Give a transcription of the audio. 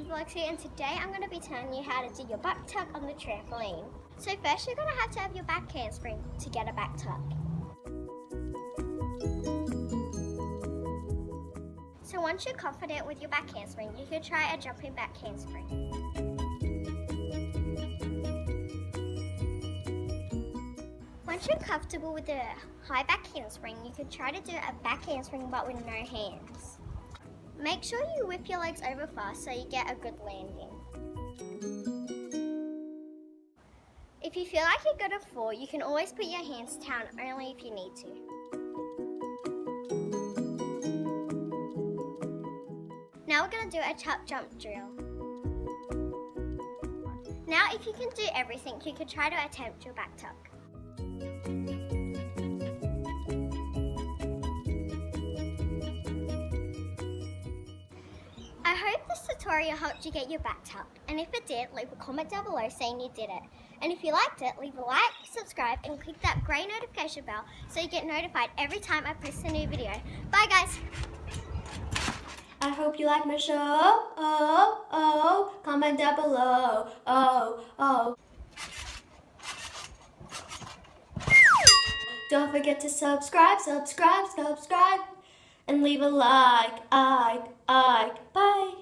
Vlogs here, and today I'm going to be telling you how to do your back tuck on the trampoline. So first you're going to have your back handspring to get a back tuck. So once you're confident with your back handspring, you can try a jumping back handspring. Once you're comfortable with the high back handspring, you can try to do a back handspring but with no hands. Make sure you whip your legs over fast so you get a good landing. If you feel like you're going to fall, you can always put your hands down only if you need to. Now we're going to do a tuck jump drill. Now if you can do everything, you can try to attempt your back tuck. I hope this tutorial helped you get your back tuck, and if it did, leave a comment down below saying you did it. And if you liked it, leave a like, subscribe, and click that grey notification bell so you get notified every time I post a new video. Bye guys! I hope you like my show. Comment down below. Don't forget to subscribe, and leave a like. Bye.